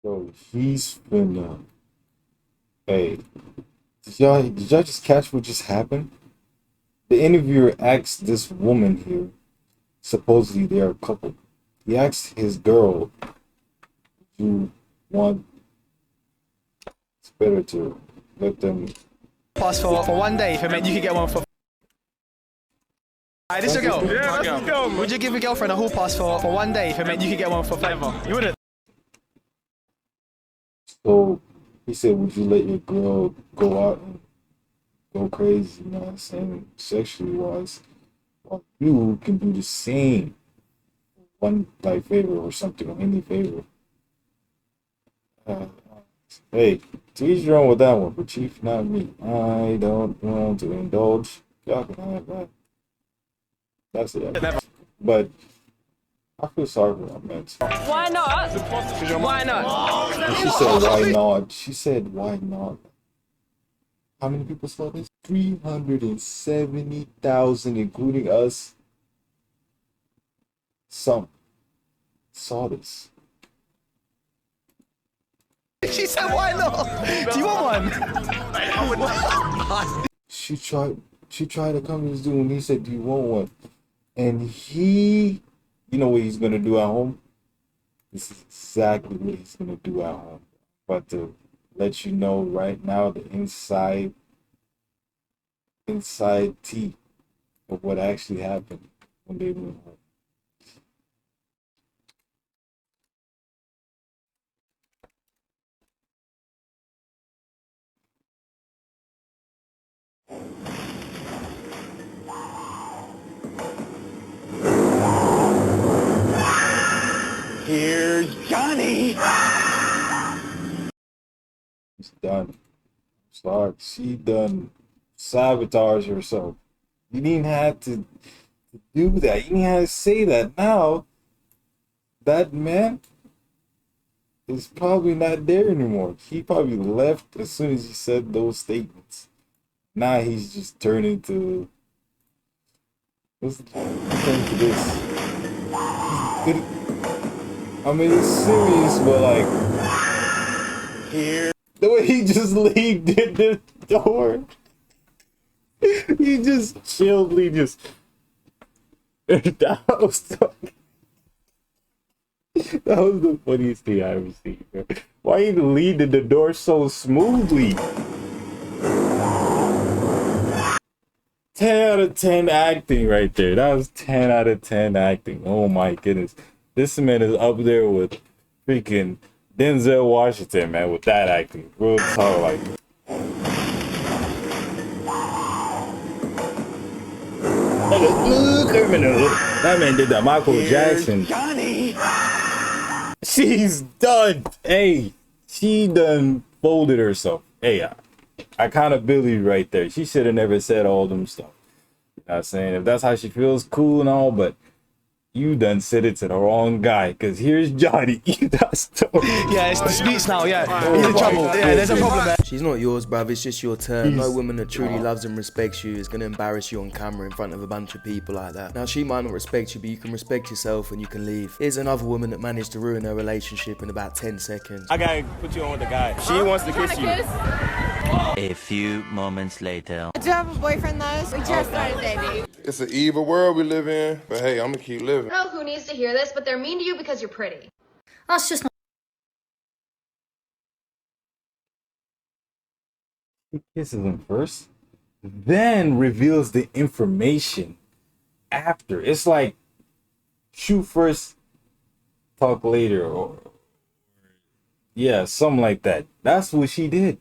Bro, he's finna. Hey, did y'all just catch what just happened? The interviewer asked this woman here, supposedly they're a couple. He asked his girl, "You want? It's better to let them." Pass for 1 day if it meant you could get one for. Alright, this your girl? Yeah, that's the girl, man. Would you give your girlfriend a hall pass for 1 day if it meant you could get one for flavor? You wouldn't. So he said, "Would you let your girl go out and go crazy?" You know what I'm saying, sexually wise, while you can do the same one like favor or something or any favor. Uh, hey, to each your own with that one, but Chief, not me. I don't want to indulge. Y'all can have that. That's it. But I feel sorry for that man. Why not? Why not? And she said, "Why not?" She said, "Why not?" How many people saw this? 370,000, including us. Some saw this. She said, why not? Do you want one? She tried to come to this dude and he said, "Do you want one?" And he, you know what he's gonna do at home? This is exactly what he's gonna do at home. But to let you know right now, the inside tea of what actually happened when they went home. Here's Johnny. It's done. Sorry, she done sabotage herself. You didn't have to do that. You didn't have to say that. Now, that man is probably not there anymore. He probably left as soon as he said those statements. Now he's just turned into. What's the turn to this? I mean, it's serious, but like. Here. The way he just leaved the door. He just chilledly just. That was the funniest thing I ever seen. Bro. Why he leave the door so smoothly? 10 out of 10 acting right there. That was 10 out of 10 acting. Oh my goodness. This man is up there with freaking Denzel Washington, man, with that acting. Real talk, like. Criminal. That man did that Michael Jackson. Johnny. She's done. Hey, she done folded herself. Hey, accountability right there. She should have never said all them stuff. You know what I'm saying? If that's how she feels, cool and all, but you done said it to the wrong guy. Because here's Johnny. That's Yeah, it's disputes now, yeah. He's in trouble. Yeah, there's a problem there. She's not yours, bruv, it's just your turn. No woman that truly loves and respects you is gonna embarrass you on camera in front of a bunch of people like that. Now, she might not respect you, but you can respect yourself and you can leave. Here's another woman that managed to ruin her relationship in about 10 seconds. I gotta put you on with the guy. She wants to kiss you. A few moments later. Do you have a boyfriend though? We just started dating. It's an evil world we live in, but hey, I'm gonna keep living. I don't know who needs to hear this, but they're mean to you because you're pretty. That's just not. He kisses him first, then reveals the information after. It's like shoot first, talk later, or yeah, something like that. That's what she did.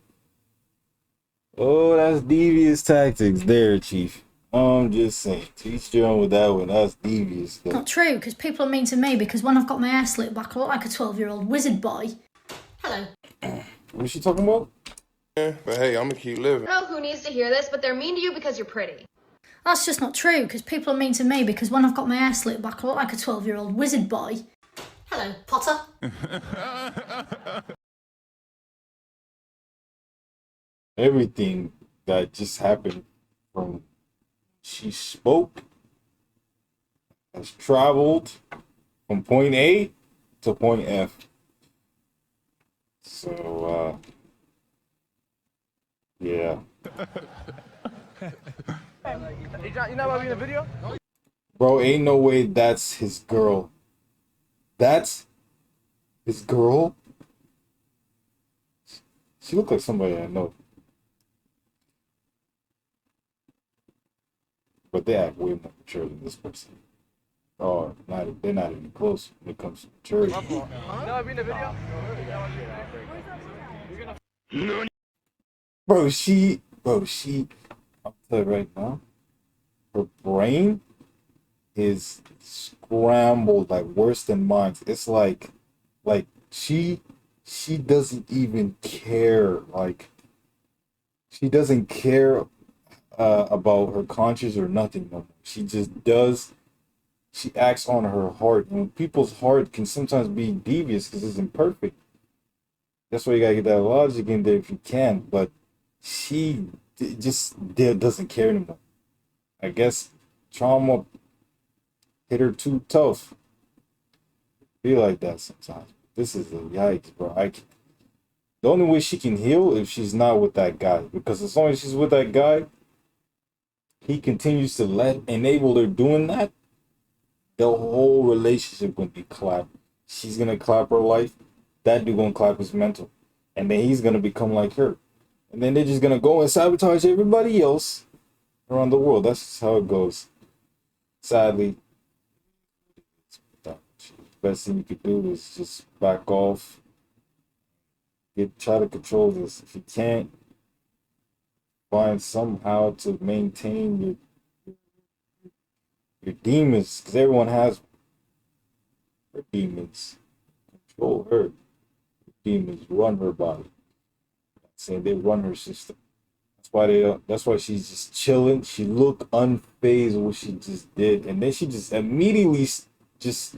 Oh, that's devious tactics there, Chief. I'm just saying, teach your own with that one. That's devious. Though. Not true, because people are mean to me because when I've got my hair slicked back, I look like a 12-year-old wizard boy. Hello. What's she talking about? But hey, I'm gonna keep living. I don't know who needs to hear this, but they're mean to you because you're pretty. That's just not true, because people are mean to me because when I've got my hair slicked back, I look like a 12-year-old wizard boy. Hello, Potter. Everything that just happened from she spoke has traveled from point A to point F. So, yeah. You know about me in the video? Bro, ain't no way that's his girl. That's his girl? She look like somebody I know. But they act way more mature than this person. Oh, they're not even close when it comes to maturity. You know about me in the video? Bro, I'll tell you right now, her brain is scrambled like worse than mine. It's like she doesn't even care. Like, she doesn't care about her conscience or nothing no more. She just does. She acts on her heart, and people's heart can sometimes be devious because it's imperfect. That's why you gotta get that logic in there if you can. But she doesn't care anymore. I guess trauma hit her too tough. Be like that sometimes. This is a yikes, bro. The only way she can heal if she's not with that guy, because as long as she's with that guy, he continues to enable her doing that. The whole relationship gonna be clapped. She's gonna clap her life. That dude gonna clap his mental, and then he's gonna become like her, and then they're just gonna go and sabotage everybody else around the world. That's just how it goes. Sadly, the best thing you could do is just back off. Try to control this. If you can't, find somehow to maintain your demons, because everyone has her demons. Control her. Her demons run her body. I'm saying they run her system. That's why she's just chilling. She looked unfazed with what she just did, and then she just immediately just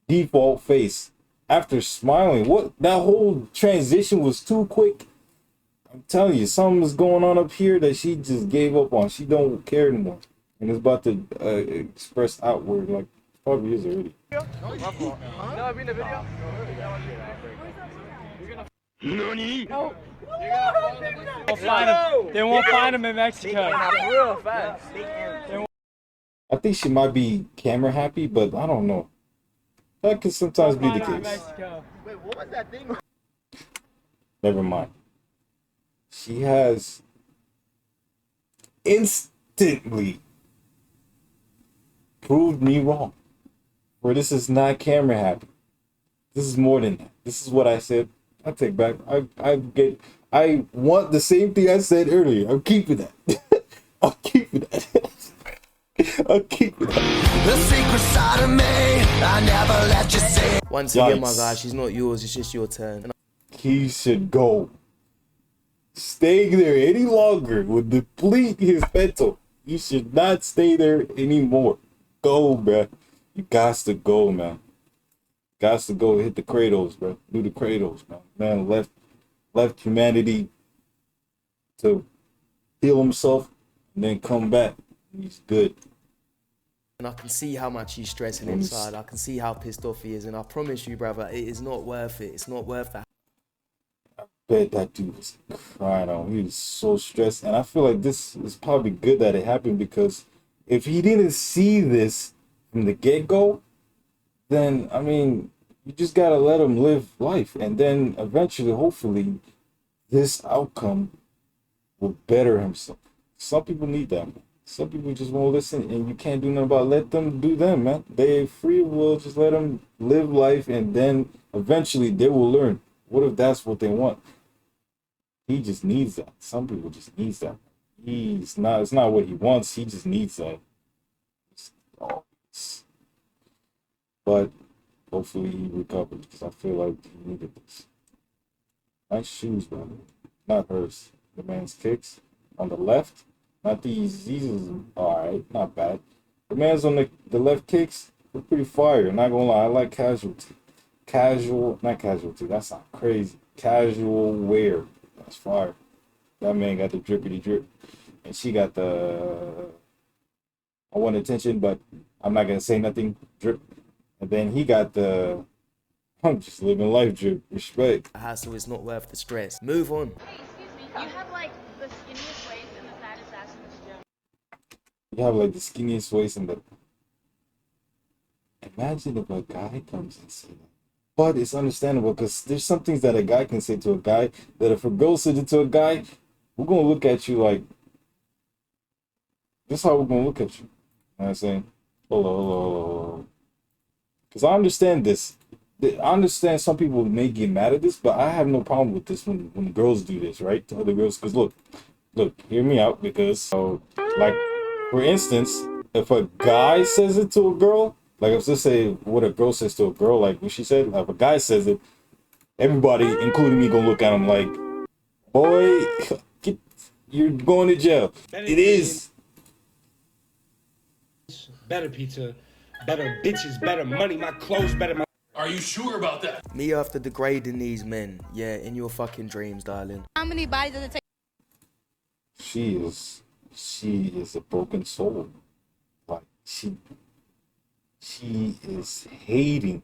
default face after smiling. What, that whole transition was too quick. I'm telling you, something is going on up here that she just gave up on. She don't care anymore, and it's about to express outward, like probably is already. You know about me in the video? They won't find him in Mexico. Real fast. I think she might be camera happy, but I don't know. That could sometimes be the case. Wait, what was that thing? Never mind. She has instantly proved me wrong. For this is not camera happy. This is more than that. This is what I said. I take back. I want the same thing I said earlier. I'm keeping that. I'm keeping that. I'll keep it. The secret side of me, I never let you see. Once again, my guy, she's not yours, it's just your turn. He should go. Staying there any longer would deplete his mental. You should not stay there anymore. Go, man. You got to go, man. Got to go hit the cradles, bro. Do the cradles, man. Man left humanity to heal himself and then come back. He's good. And I can see how much he's stressing inside. I can see how pissed off he is. And I promise you, brother, it is not worth it. It's not worth that. I bet that dude was crying out. He was so stressed. And I feel like this is probably good that it happened, because if he didn't see this from the get-go, then, I mean, you just got to let him live life. And then eventually, hopefully, this outcome will better himself. Some people need that, man. Some people just won't listen, and you can't do nothing about it. Let them do them, man. They free will. Just let them live life, and then eventually they will learn. What if that's what they want? He just needs that. Some people just needs that. It's not what he wants. He just needs that. But hopefully he recovers, because I feel like he needed this. Nice shoes, man. Not hers. The man's kicks on the left. Not these is alright, not bad. The man's on the left kicks, they're pretty fire, not gonna lie. I like casualty. Not casualty, that's not crazy. Casual wear. That's fire. That man got the drippity drip. And she got the I want attention, but I'm not gonna say nothing. Drip. And then he got the I'm just living life, drip. Respect. hassle is not worth the stress. Move on. You have like the skinniest waist and the fattest ass in this gym. You have like the skinniest waist in the. Imagine if a guy comes and say that. But it's understandable because there's some things that a guy can say to a guy that if a girl said it to a guy, we're gonna look at you like. This is how we're gonna look at you. You know what I'm saying? Hold on. Because I understand this. I understand some people may get mad at this, but I have no problem with this when girls do this, right? To other girls. Because look, hear me out. Because, so, like, for instance, if a guy says it to a girl, like, let's just say what a girl says to a girl, like what she said, like, if a guy says it, everybody, including me, gonna look at him like, boy, you're going to jail. It is. Better pizza, better bitches, better money, my clothes better. Are you sure about that? Me after degrading these men. Yeah, in your fucking dreams, darling. How many bodies does it take? She is a broken soul. Like she is hating,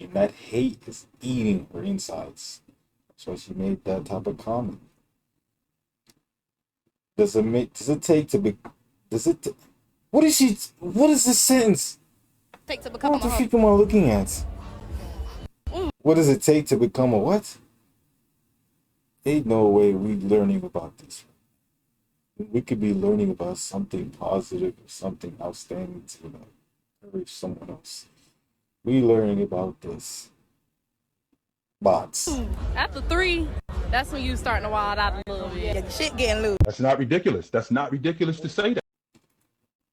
and that hate is eating her insides. That's why she made that type of comment. What is this sentence? Take to become What the freak am I looking at? What does it take to become a what? Ain't no way we learning about this. We could be learning about something positive or something outstanding to encourage someone else. We learning about this. Bots. After 3, that's when you starting to wild out a little bit. Yeah, shit getting loose. That's not ridiculous. That's not ridiculous to say that.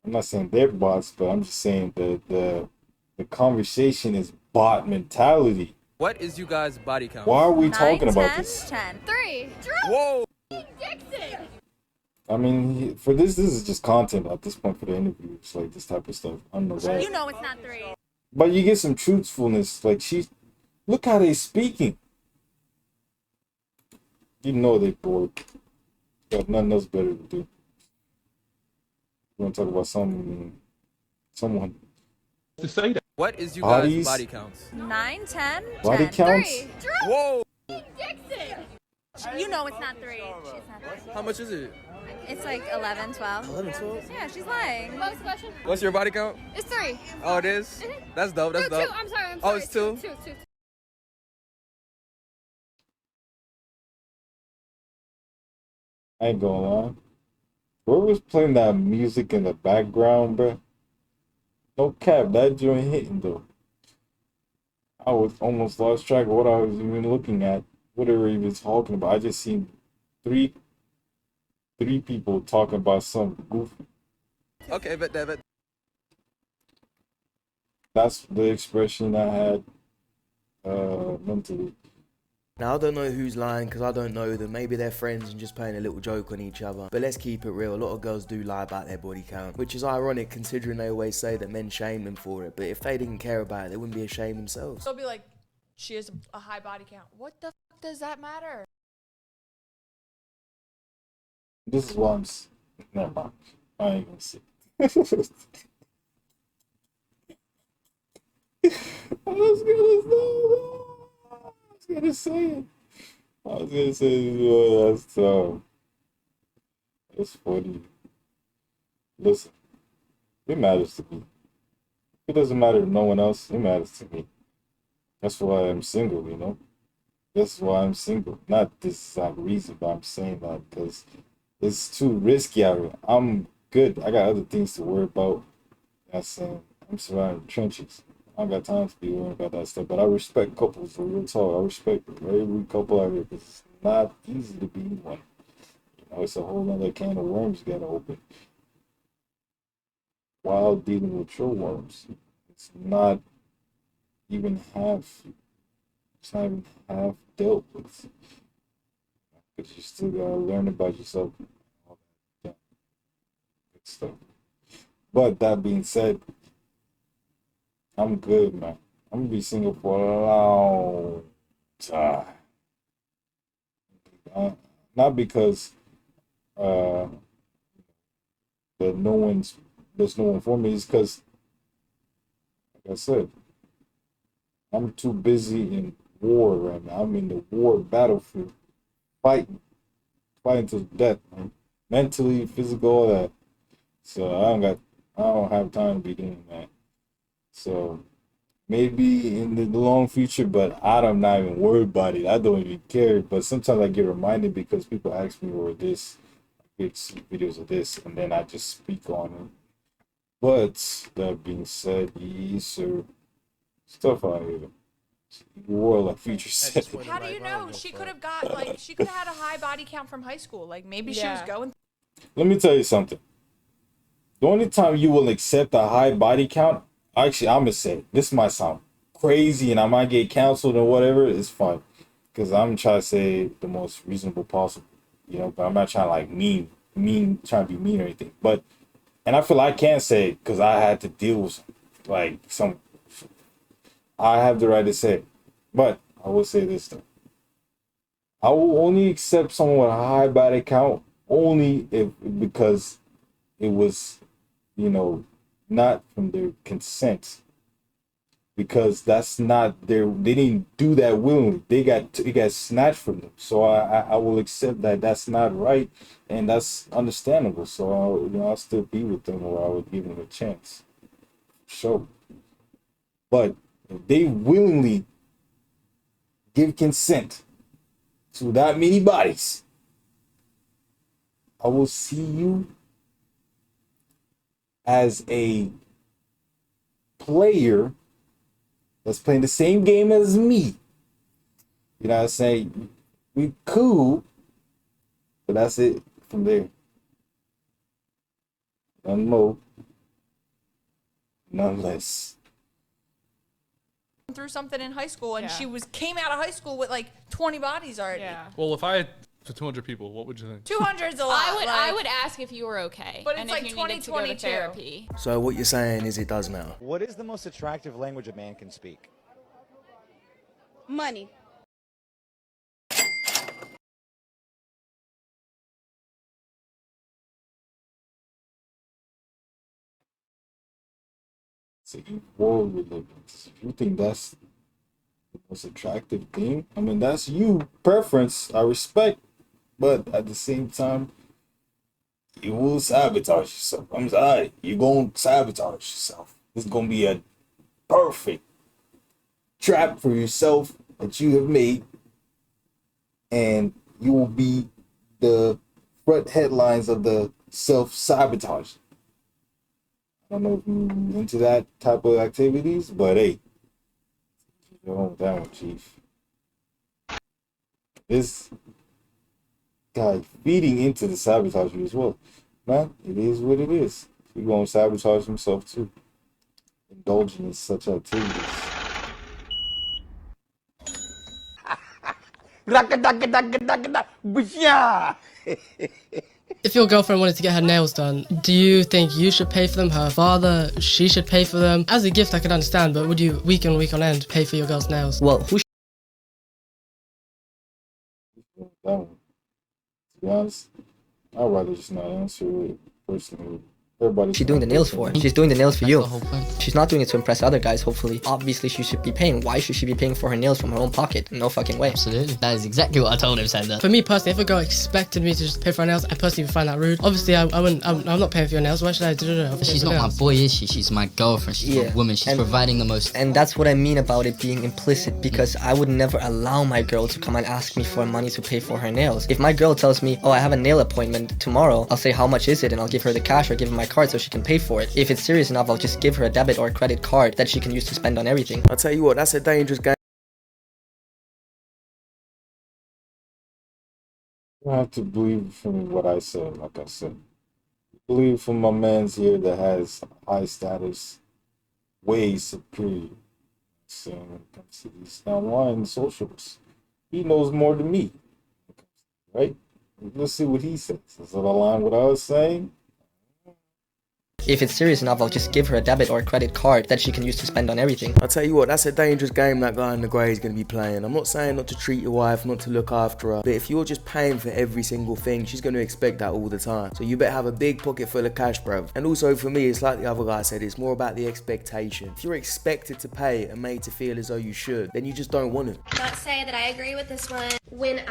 I'm not saying they're bots, but I'm just saying that the conversation is bot mentality. What is you guys' body count? Why are we talking about this? 10. 3. Whoa! Dixon! I mean, for this is just content at this point for the interviews, like this type of stuff. I don't know that. You know it's not 3. But you get some truthfulness. Like look how they speaking. You know they bored. Got nothing else better to do. You want to talk about someone to say that. What is you guys' body counts? 9, 10, body 10. counts? 3. Whoa! Dixon! You know it's not 3. She's not 3. How much is it? It's like 11, 12. 11, 12? Yeah, she's lying. What was the question? What's your body count? It's 3. Oh, it is? That's dope, that's dope. 2. I'm sorry. Oh, it's 2? 2. I ain't gonna lie. Whoever's playing that music in the background, bro. No cap, that joint hitting though. I was almost lost track of what I was even looking at, what they were even talking about. I just seen three people talking about something goofy. Okay, but That's the expression I had mentally. Now, I don't know who's lying because I don't know them. Maybe they're friends and just playing a little joke on each other. But let's keep it real. A lot of girls do lie about their body count, which is ironic considering they always say that men shame them for it. But if they didn't care about it, they wouldn't be ashamed themselves. They'll be like, she has a high body count. What the fuck does that matter? This is why I'm. Never mind. I ain't gonna say. I was gonna say it. That's it's funny. Listen, it matters to me. It doesn't matter to no one else. It matters to me. That's why I'm single, you know? That's why I'm single. Not this exact reason, but I'm saying that because it's too risky out here. I'm good. I got other things to worry about. That's saying I'm surrounded with trenches. I don't got time to be worrying about that stuff. But I respect couples for real talk. I respect every couple out here because it's not easy to be one. You know, it's a whole other can of worms you gotta open. While dealing with your worms. It's not even half dealt with. But you still gotta learn about yourself. All that good stuff. But that being said, I'm good, man. I'm gonna be single for a long time. Not because there's no one for me. It's because, like I said, I'm too busy in war right now. I'm in the war battlefield, fighting to death, man. Mentally, physical, all that. So I don't have time to be doing that. So maybe in the long future, but I'm not even worried about it. I don't even care. But sometimes I get reminded because people ask me or this, I get see videos of this, and then I just speak on it. But that being said, yes, sir, stuff out here. War, like Future said. How do you know? She could have got she could have had a high body count from high school. Like maybe she was going. Let me tell you something. The only time you will accept a high body count, actually, I'm gonna say this might sound crazy and I might get canceled or whatever. It's fine, because I'm trying to say the most reasonable possible, But I'm not trying to like trying to be mean or anything. But and I feel I can't say because I had to deal with some. I have the right to say it, but I will say this though. I will only accept someone with a high body count only because it was, not from their consent. Because that's not they didn't do that willingly. It got snatched from them. So I will accept that that's not right, and that's understandable. So I'll still be with them, or I would give them a chance. Sure. But if they willingly give consent to that many bodies, I will see you as a player that's playing the same game as me. You know what I'm saying? We cool, but that's it from there. None more, none less. Through something in high school, and she came out of high school with like 20 bodies already. Well, if I had to 200 people, what would you think? 200's a lot. I would ask if you were okay. But it's and like if you needed to go to 2022. therapy. So what you're saying is it does matter. What is the most attractive language a man can speak? Money. It's a world we live in. If you think that's the most attractive thing, I mean, that's you preference. I respect, but at the same time, you will sabotage yourself. I'm sorry, you're gonna sabotage yourself. It's gonna be a perfect trap for yourself that you have made, and you will be the front headlines of the self-sabotage. I don't know if you're into that type of activities, but hey, you're on that one, Chief. This guy feeding into the sabotage as well. Man, it is what it is. He's going to sabotage himself too, indulging in such activities. If your girlfriend wanted to get her nails done, do you think you should pay for them, her father, she should pay for them? As a gift I can understand, but would you week on end pay for your girl's nails? Well, who To be honest, I'd rather just not answer it personally. Everybody's She's doing the nails for. She's doing the nails for you. She's not doing it to impress other guys, hopefully. Obviously, she should be paying. Why should she be paying for her nails from her own pocket? No fucking way. Absolutely. That is exactly what I told him, said that. For me personally, if a girl expected me to just pay for her nails, I personally would find that rude. Obviously, I'm not paying for your nails. Why should I do it? She's not my boy, is she? She's my girlfriend. She's a woman. She's providing the most. And that's what I mean about it being implicit, because I would never allow my girl to come and ask me for money to pay for her nails. If my girl tells me, oh, I have a nail appointment tomorrow, I'll say, how much is it? And I'll give her the cash or give her my card so she can pay for it. If it's serious enough, I'll just give her a debit or a credit card that she can use to spend on everything. I'll tell you what, that's a dangerous game. You have to believe from what I said, like I said. Believe from my man's here that has high status, way superior. So when it comes to these online socials, he knows more than me. Right? Let's see what he says. Does it align with what I was saying? If it's serious enough, I'll just give her a debit or a credit card that she can use to spend on everything. I'll tell you what, that's a dangerous game that guy in the grey is going to be playing. I'm not saying not to treat your wife, not to look after her, but if you're just paying for every single thing, she's going to expect that all the time. So you better have a big pocket full of cash, bruv. And also for me, it's like the other guy said, it's more about the expectation. If you're expected to pay and made to feel as though you should, then you just don't want it. Not say that I agree with this one. When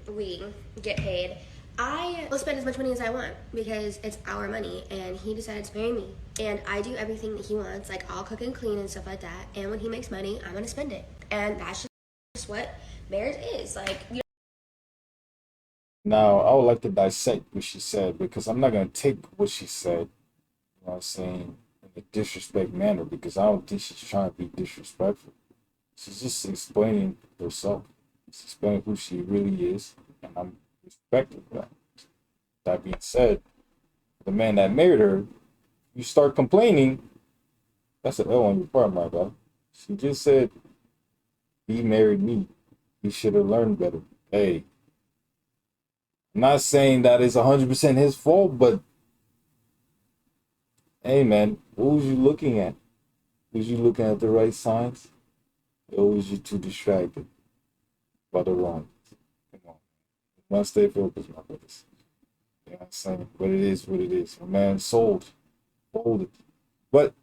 we get paid, I will spend as much money as I want because it's our money and he decided to marry me. And I do everything that he wants, like I'll cook and clean and stuff like that. And when he makes money, I'm gonna spend it. And that's just what marriage is. Like, you Now, I would like to dissect what she said because I'm not going to take what she said, you know what I'm saying, in a disrespect manner because I don't think she's trying to be disrespectful. She's just explaining herself. She's explaining who she really is, and I'm respecting that. That being said, the man that married her, you start complaining, that's an L on your part, my guy. She just said, he married me. He should have learned better. Hey, I'm not saying that it's 100% his fault, but hey, man, what was you looking at? Was you looking at the right signs? Or was you too distracted by the wrong? Come on. You must stay focused, my brothers. You know what I'm saying? But it is what it is. A man sold. Folded. But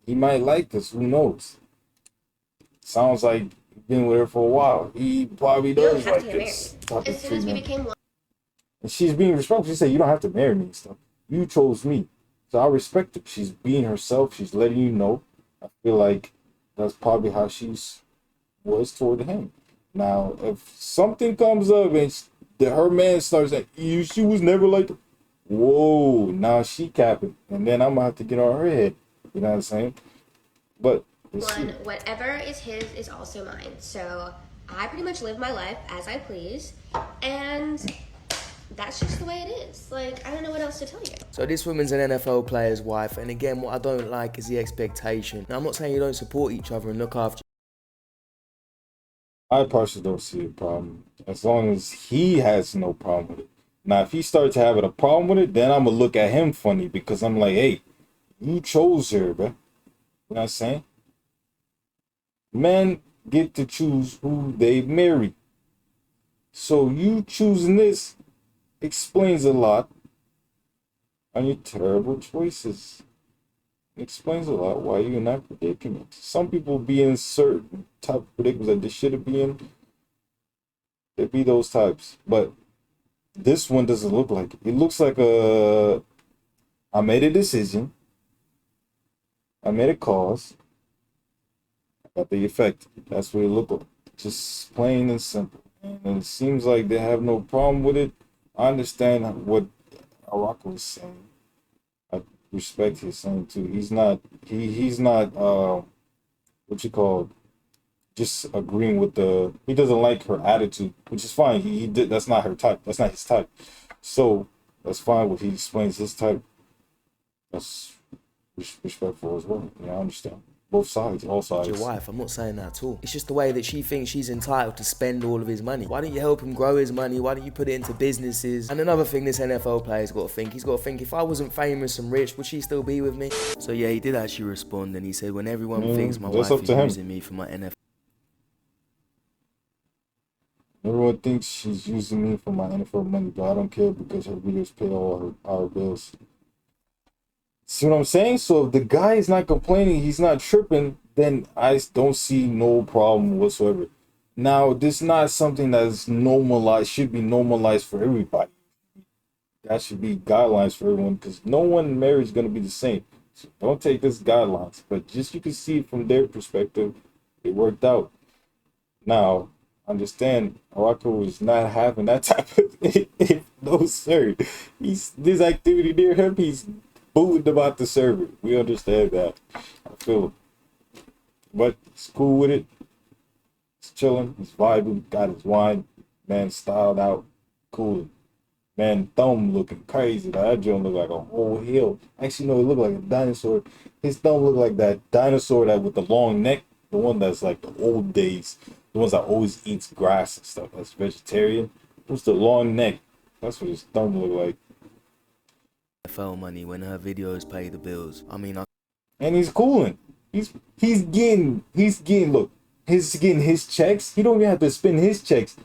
he might like this. Who knows? Sounds like he's been with her for a while. He probably does like this type as of soon as we treatment. became one. And she's being respectful. She said, you don't have to marry me and stuff. You chose me. So I respect it. She's being herself. She's letting you know. I feel like that's probably how she's was toward him. Now, if something comes up and her man starts like, she was never like that. Whoa, now she capping. And then I'm going to have to get on her head. You know what I'm saying? But One, whatever is his is also mine. So I pretty much live my life as I please. And that's just the way it is. Like, I don't know what else to tell you. So this woman's an NFL player's wife, and again, what I don't like is the expectation. Now, I'm not saying you don't support each other and look after. I personally don't see a problem as long as he has no problem with it. Now, if he starts having a problem with it, then I'm going to look at him funny because I'm like, hey, you chose her, bro. You know what I'm saying? Men get to choose who they marry. So you choosing this explains a lot on your terrible choices. It explains a lot why you're in that predicament. Some people be in certain type of predicaments that they shouldn't be in. There be those types. But this one doesn't look like it. It looks like I made a decision. I made a cause. I got the effect. That's what it looked like. Just plain and simple. And it seems like they have no problem with it. I understand what Araka was saying. I respect his saying too. He's not what you call just agreeing with he doesn't like her attitude, which is fine. He did, that's not her type. That's not his type. So that's fine what he explains his type. That's respectful as well. Yeah, I understand. Both sides, all sides. Your wife, I'm not saying that at all. It's just the way that she thinks she's entitled to spend all of his money. Why don't you help him grow his money? Why don't you put it into businesses? And another thing this NFL player's got to think, he's got to think, if I wasn't famous and rich, would she still be with me? So yeah, he did actually respond, and he said, when everyone thinks my wife is using me for my NFL. Everyone thinks she's using me for my NFL money, but I don't care because her videos pay all our bills. See what I'm saying? So if the guy is not complaining, he's not tripping, then I don't see no problem whatsoever. Now, this is not something that's normalized, should be normalized for everybody. That should be guidelines for everyone because no one marriage is going to be the same. So don't take this guidelines, but just you can see it from their perspective, it worked out. Now, understand, Araka was not having that type of no sir. This activity near him, he's booting about the server. We understand that. I feel it. But he's cool with it. He's chilling. He's vibing. Got his wine. Man styled out. Cool. Man thumb looking crazy. That joint look like a whole hill. Actually, no, it looked like a dinosaur. His thumb looked like that dinosaur that with the long neck. The one that's like the old days. The ones that always eats grass and stuff. That's vegetarian. It was the long neck. That's what his thumb looked like. NFL money when her videos pay the bills. I mean, and he's cooling. He's getting look. He's getting his checks. He don't even have to spend his checks.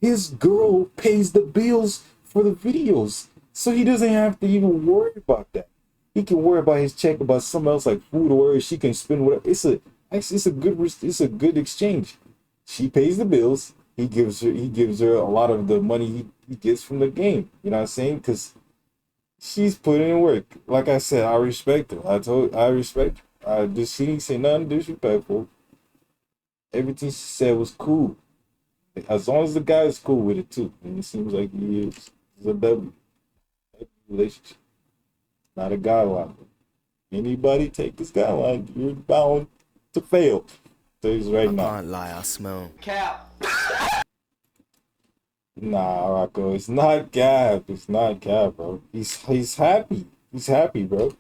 His girl pays the bills for the videos, so he doesn't have to even worry about that. He can worry about his check about something else like food or whatever. She can spend whatever. It's a good exchange. She pays the bills. He gives her a lot of the money he gets from the game. You know what I'm saying? Because she's putting in work. Like I said, I respect her. I respect her. She didn't say nothing disrespectful. Everything she said was cool. As long as the guy is cool with it too. And it seems like he is. It's a W relationship. Not a guideline. Anybody take this guideline, you're bound to fail. So he's right now. I can't lie, I smell Cap. Nah, Rocco, it's not Cap. It's not Cap, bro. He's happy. He's happy, bro.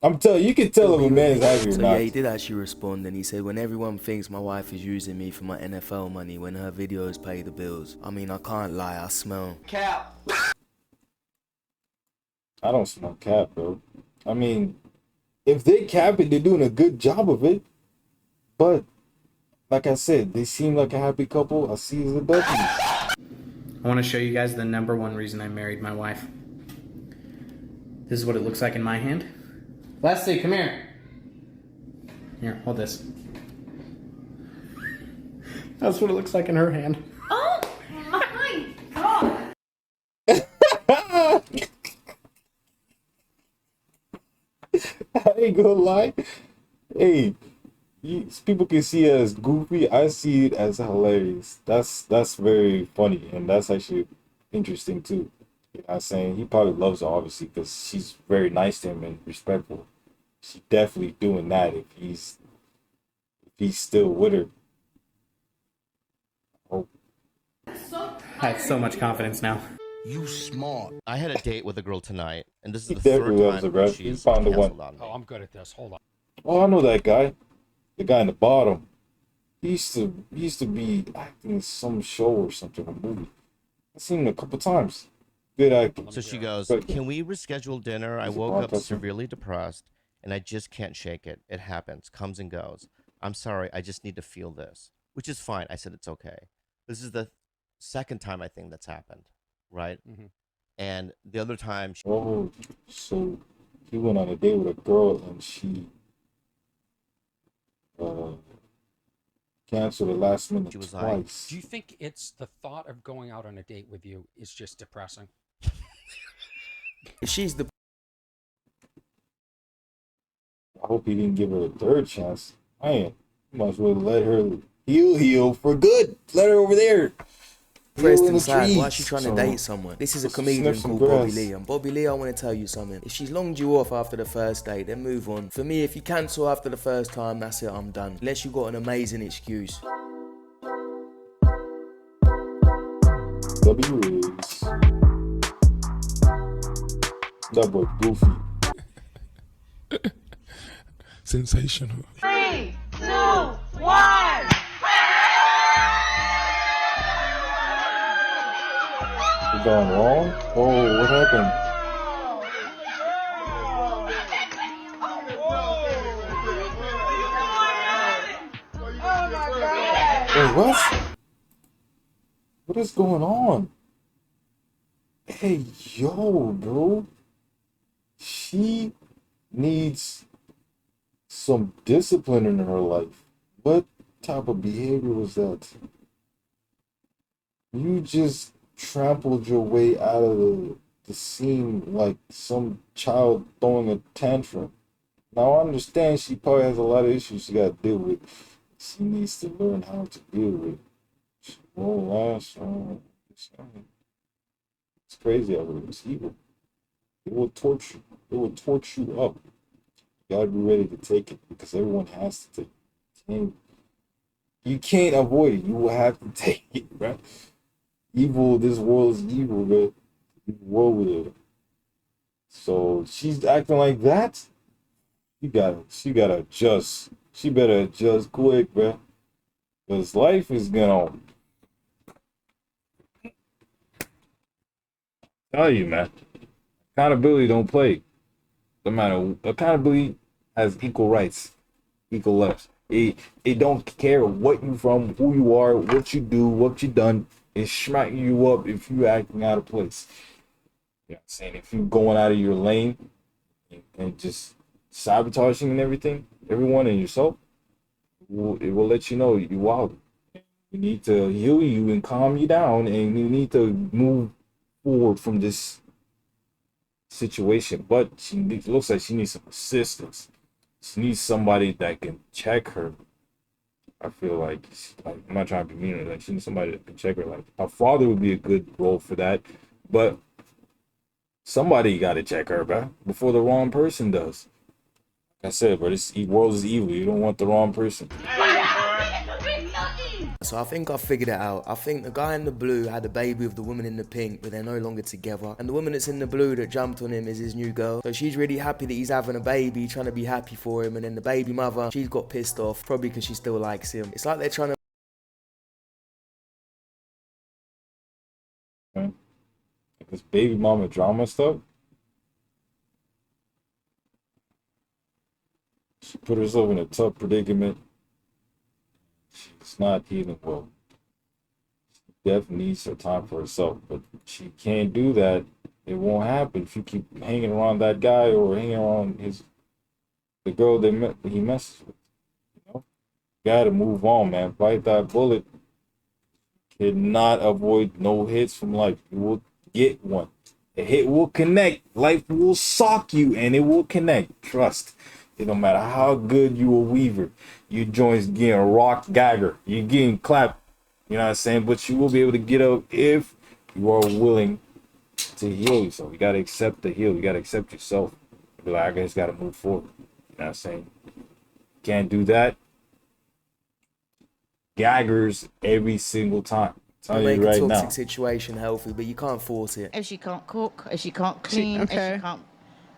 I'm telling you, can tell if a man is happy or so not. yeah, he did actually respond, and he said, when everyone thinks my wife is using me for my NFL money when her videos pay the bills. I mean, I can't lie, I smell Cap. I don't smell cap, bro. I mean, if they cap it, they're doing a good job of it. But like I said, they seem like a happy couple. I see as a W. I want to show you guys the #1 reason I married my wife. This is what it looks like in my hand. Leslie, come here. Here, hold this. That's what it looks like in her hand. Oh my god! I ain't gonna lie. Hey, people can see it as goofy. I see it as hilarious. That's very funny, and that's actually interesting too. You know what I'm saying? He probably loves her, obviously, because she's very nice to him and respectful. She's definitely doing that if he's still with her. Oh. I have so much confidence now. You smart. I had a date with a girl tonight, and this is He the definitely third loves her, time bro. she's He found the one. canceled on me. Oh, I'm good at this. Hold on. Oh, I know that guy. The guy in the bottom. He used to be acting in some show or something, a movie. I've seen him a couple times. Good acting. So she goes, "Can we reschedule dinner? I He's a woke up podcaster. severely depressed, and I just can't shake it. It happens, comes and goes. I'm sorry, I just need to feel this." Which is fine. I said it's okay. This is the second time I think that's happened, right? Mm-hmm. And the other time, Oh, so he went on a date with a girl and she canceled it last minute she was twice. Do you think it's the thought of going out on a date with you is just depressing? if she's the I hope he didn't give her a third chance. Man, you might as well let her heal for good. Let her over there. pressed Heal in the inside, why is she trees. trying to So, date someone? This is a let's comedian sniff some called Bobby grass. Lee, and Bobby Lee, I want to tell you something. If she's longed you off after the first date, then move on. For me, if you cancel after the first time, that's it, I'm done. Unless you got an amazing excuse. W is that boy Goofy. Sensational. 3, 2, 1. You gone wrong? Oh, what happened? Wait, what? What is going on? Hey, yo, bro. She needs some discipline in her life. What type of behavior was that? You just trampled your way out of the scene like some child throwing a tantrum. Now, I understand she probably has a lot of issues she got to deal with. She needs to learn how to deal with it. It's crazy out here. It's evil. It will torture you. It will torture you up. You gotta be ready to take it because everyone has to take it. You can't avoid it. You will have to take it, right? Evil, this world is evil, bro. You roll with it. So she's acting like that. She gotta adjust. She better adjust quick, bro. Because life is gonna tell you, man. Accountability don't play. No matter, accountability has equal rights, equal lefts. It don't care what you from, who you are, what you do, what you done. It's smacking you up if you acting out of place. You know what I'm saying? If you going out of your lane and just sabotaging and everything, everyone and yourself, it will let you know you wild. You need to heal you and calm you down, and you need to move forward from this situation. But it looks like she needs some assistance. She needs somebody that can check her. I feel like I'm not trying to be mean, like she needs somebody that can check her. Like her father would be a good role for that, but somebody got to check her, bro, before the wrong person does. Like I said, bro, this world is evil. You don't want the wrong person. So I think I figured it out. I think the guy in the blue had a baby with the woman in the pink, but they're no longer together. And the woman that's in the blue that jumped on him is his new girl. So she's really happy that he's having a baby, trying to be happy for him. And then the baby mother, she's got pissed off, probably because she still likes him. It's like they're trying to... This baby mama drama stuff. She put herself in a tough predicament. She's not healing well. She definitely needs her time for herself, but she can't do that. It won't happen if you keep hanging around that guy or hanging around the girl that he messes with. You know, you gotta move on, man. Bite that bullet. Cannot avoid no hits from life. You will get one. A hit will connect. Life will sock you, and it will connect. Trust. It don't matter how good you a weaver. Your joints getting rock gagger. You're getting clapped. You know what I'm saying? But you will be able to get up if you are willing to heal yourself. You gotta accept the heal. You gotta accept yourself. Be like, I just gotta move forward. You know what I'm saying? Can't do that. Gaggers every single time. make a toxic situation healthy, but you can't force it. If she can't cook, if she can't clean, if she can't...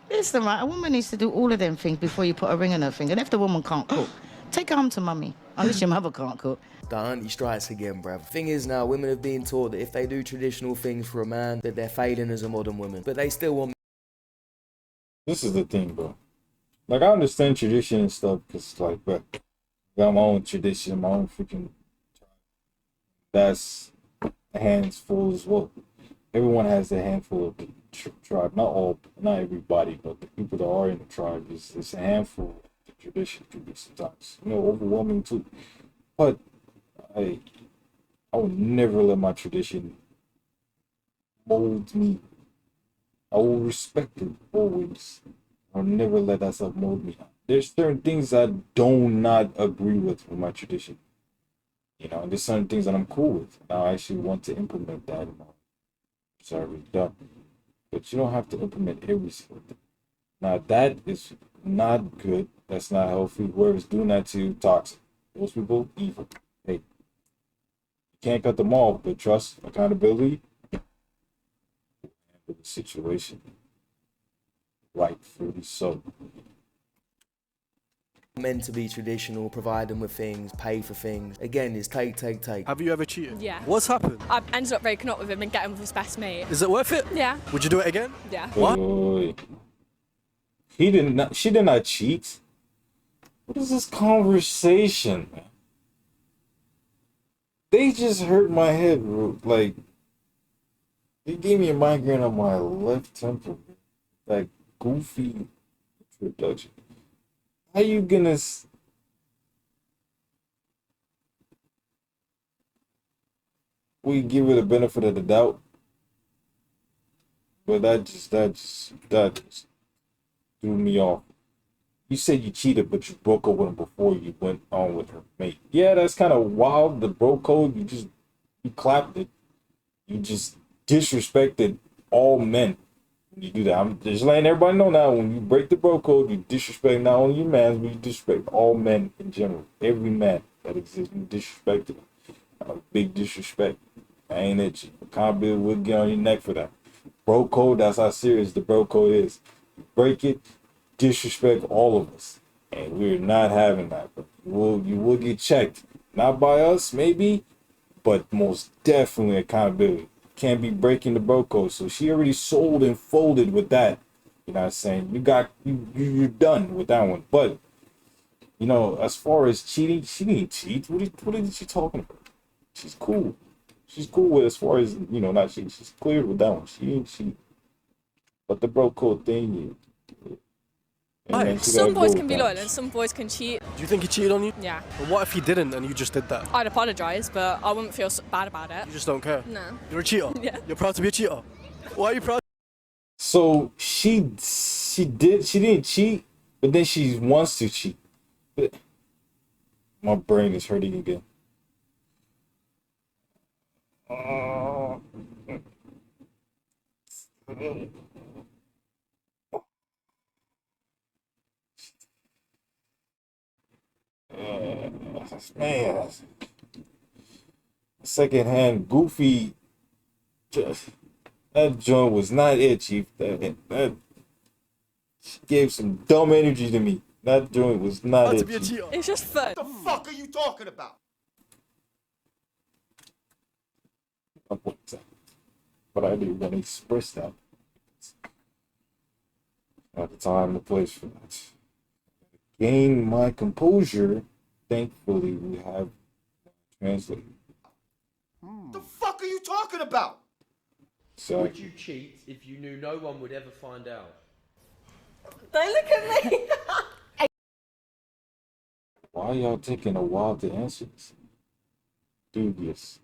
Listen, right, a woman needs to do all of them things before you put a ring on her finger. And if the woman can't cook, take her home to mummy, unless your mother can't cook. The auntie strikes again, bruv. Thing is now, women have been taught that if they do traditional things for a man, that they're failing as a modern woman. But they still want... This is the thing, bro. Like, I understand tradition and stuff, because, like, bro, I got my own tradition, my own freaking... That's a hands full as well. Everyone has a handful of the tribe. Not everybody, but the people that are in the tribe, it's a handful of the tradition can be sometimes, overwhelming too. But I would never let my tradition mold me. I will respect it always. I'll never let that stuff mold me. There's certain things I do not agree with my tradition. And there's certain things that I'm cool with. And I actually want to implement that in my service done. But you don't have to implement every single thing. Now that is not good. That's not healthy. Whoever's doing that to you, toxic. Those people, evil. Hey, you can't cut them all, but trust, accountability, handle the situation rightfully so. Meant to be traditional, provide them with things, pay for things. Again, it's take. Have you ever cheated? Yeah. What's happened? I ended up breaking up with him and getting with his best mate. Is it worth it? Yeah. Would you do it again? Yeah. What? She did not cheat. What is this conversation, man? They just hurt my head, bro. Like, they gave me a migraine on my left temple. That goofy introduction. How you gonna... We give her the benefit of the doubt? But that just threw me off. You said you cheated, but you broke up with him before you went on with her mate. Yeah, that's kind of wild. The bro code, you clapped it. You just disrespected all men. You do that. I'm just letting everybody know now, when you break the bro code, you disrespect not only your man, but you disrespect all men in general. Every man that exists, you disrespect them. Big disrespect. I ain't itchy. Accountability will get on your neck for that. Bro code, that's how serious the bro code is. You break it, disrespect all of us. And we're not having that. But you will get checked. Not by us, maybe, but most definitely accountability. can't be breaking the bro code. So she already sold and folded with that. You know what I'm saying? You're done with that one. But you know, as far as cheating, she didn't cheat. What is she talking about? She's cool. She's cool with, as far as, you know, not cheating. She's clear with that one. She didn't cheat. But the bro code thing, Some boys can be loyal and some boys can cheat. Do you think he cheated on you? Yeah. And what if he didn't and you just did that? I'd apologise, but I wouldn't feel bad about it. You just don't care? No. You're a cheater? Yeah. You're proud to be a cheater? Why are you proud? So she didn't cheat, but then she wants to cheat. My brain is hurting again. Man, secondhand Goofy, that joint was not it, Chief. That gave some dumb energy to me. That joint was not it. Chief. It's just fun. What the fuck are you talking about? But I didn't want to express that at the time and the place for that. Gain my composure. Thankfully, we have translated. The fuck are you talking about? So, would you cheat if you knew no one would ever find out? Don't look at me. why y'all taking a while to answer this? Devious.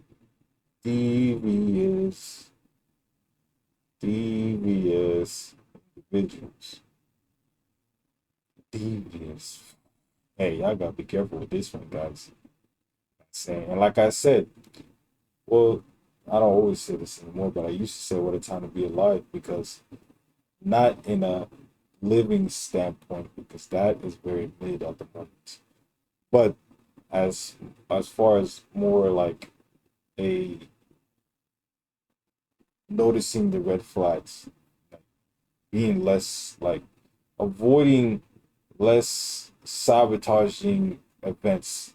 Devious individuals. Devious. Hey, y'all gotta be careful with this one, guys. And like I said, well, I don't always say this anymore, but I used to say what a time to be alive, because not in a living standpoint, because that is very mid at the moment. But as far as more like a noticing the red flags, being less like avoiding less sabotaging events,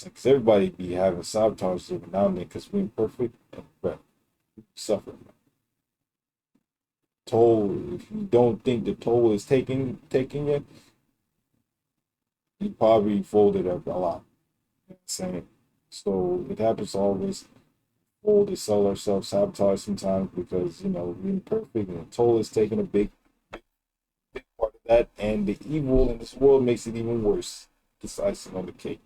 because everybody be having sabotage every now and then, because we're imperfect and we suffer. Toll, if you don't think the toll is taking yet, you probably folded up a lot. You know what I'm saying? So it happens always. Fold, sell ourselves, sabotage sometimes, because, you know, we're imperfect, and the toll is taking a big part of that, and the evil in this world makes it even worse. Just icing on the cake.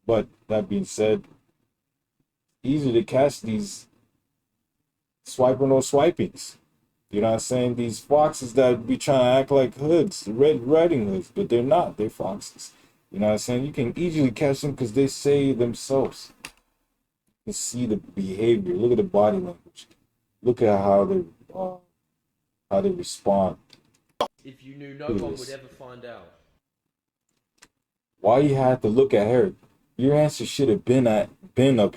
But that being said, easier to catch these swiper no swipings. You know what I'm saying? These foxes that be trying to act like hoods, Red Riding Hoods, but they're not. They're foxes. You know what I'm saying? You can easily catch them because they say themselves. You can see the behavior. Look at the body language. Look at how they respond. If you knew no one would ever find out. Why you had to look at her? Your answer should have been up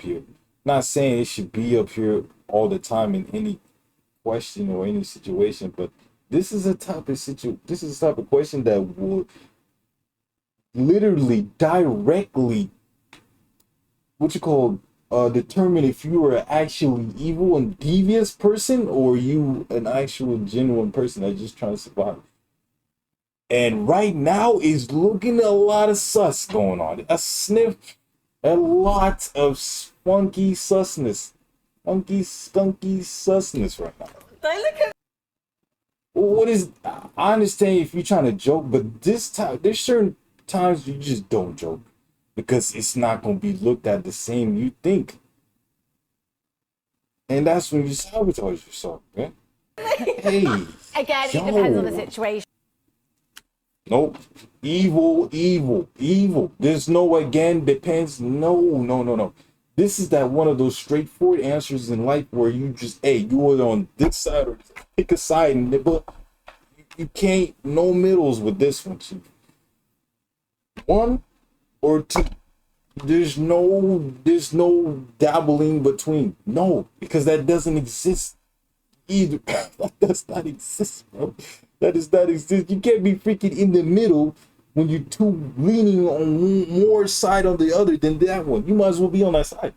here. Not saying it should be up here all the time in any question or any situation, but this is a type of question that would literally directly determine if you are actually evil and devious person, or you an actual genuine person that's just trying to survive. And right now is looking a lot of sus going on. A lot of spunky susness. Skunky susness right now. Don't look at What is, I understand if you're trying to joke, but this time, there's certain times you just don't joke, because it's not going to be looked at the same you think. And that's when you sabotage yourself, man. Hey. Again, it depends on the situation. Nope. Evil. There's no again, depends. No. This is that one of those straightforward answers in life where you just, hey, you are on this side or pick a side, and but you can't, no middles with this one, Chief. One or two. There's no dabbling between. No, because that doesn't exist either. That does not exist, bro. That does not exist. You can't be freaking in the middle when you're too leaning on more side on the other than that one. You might as well be on that side.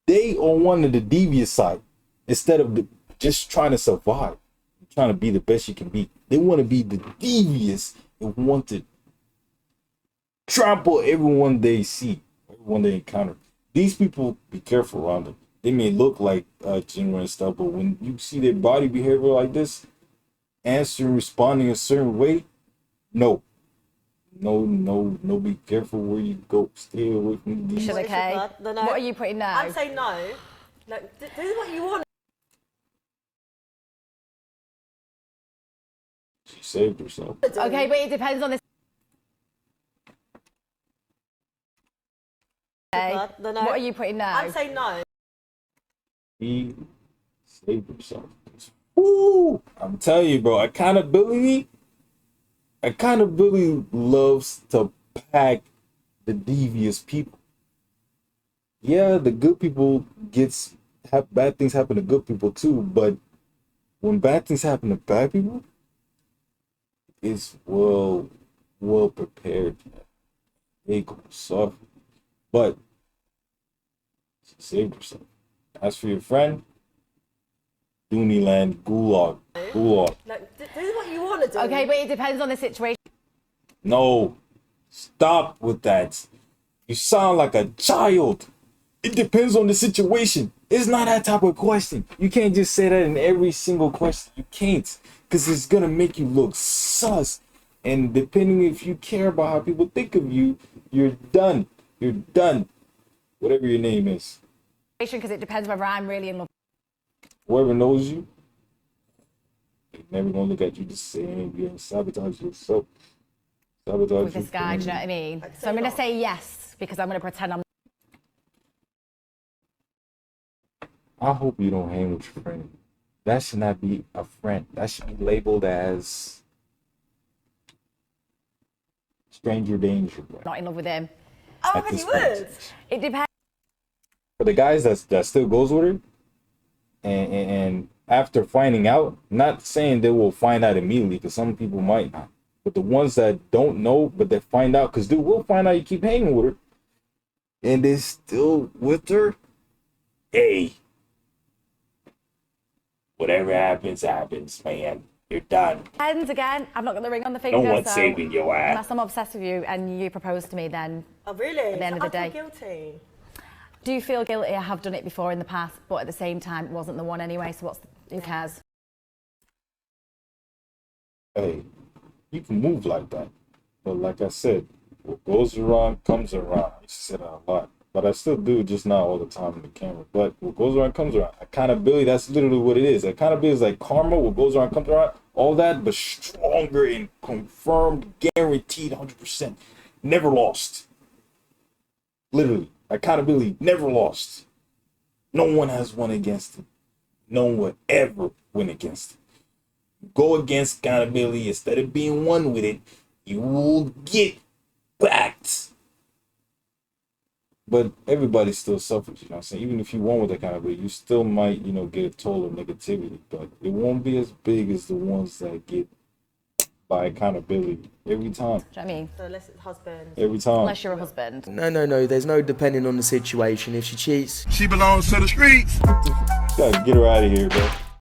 They on one of the devious side instead of just trying to survive, trying to be the best you can be. They want to be the devious and want to trample everyone they see, everyone they encounter. These people, be careful around them. They may look like genuine stuff, but when you see their body behavior like this, answering, responding a certain way, no, be careful where you go. Stay away from these. Okay. What are you putting now? I'm saying no. Like, do what you want. She saved herself. Okay, but it depends on this. Okay. What are you putting now? I'm saying no. He saved himself. Woo! I'm telling you, bro, accountability loves to pack the devious people. Yeah, the good people have bad things happen to good people too, but when bad things happen to bad people, it's well prepared. They go suffer. But she saved herself. As for your friend, Dooneyland, Gulag. Like, do what you want to do. Okay, but it depends on the situation. No, stop with that. You sound like a child. It depends on the situation. It's not that type of question. You can't just say that in every single question. You can't, because it's gonna make you look sus. And depending if you care about how people think of you, you're done. You're done. Whatever your name is. Because it depends whether I'm really in love. Whoever knows you, they're never gonna look at you the same. You're gonna sabotage yourself. Sabotage With this guy, do you know what I mean? So I'm gonna say yes because I'm gonna pretend I'm. I hope you don't hang with your friend. That should not be a friend. That should be labeled as stranger danger. Bro. Not in love with him. Oh, but you would. It depends. For the guys that still goes with her, and after finding out, not saying they will find out immediately, because some people might not. But the ones that don't know, but they find out, because they will find out you keep hanging with her, and they're still with her, hey, whatever happens, man. You're done. Depends again. I've not got the ring on the finger. No one's so saving your ass. Unless I'm obsessed with you and you propose to me, then. Oh, really? At the end of the day. I feel guilty. Do you feel guilty? I have done it before in the past, but at the same time, it wasn't the one anyway. So who cares? Hey, you can move like that, but like I said, what goes around comes around. I used to say that a lot, but I still do, just not all the time in the camera. But what goes around comes around. Accountability, that's literally what it is. Accountability is like karma. What goes around comes around. All that, but stronger and confirmed, guaranteed, 100%. Never lost. Literally, accountability never lost. No one has won against it. No one will ever win against it. Go against accountability, instead of being one with it, you will get backed. But everybody still suffers, you know what I'm saying? Even if you won with accountability, you still might, get a toll of negativity, but it won't be as big as the ones that get by accountability every time. Do you know what I mean? So unless it's husband. Every time. Unless you're a husband. No. There's no depending on the situation. If she cheats, she belongs to the streets. You gotta get her out of here, bro.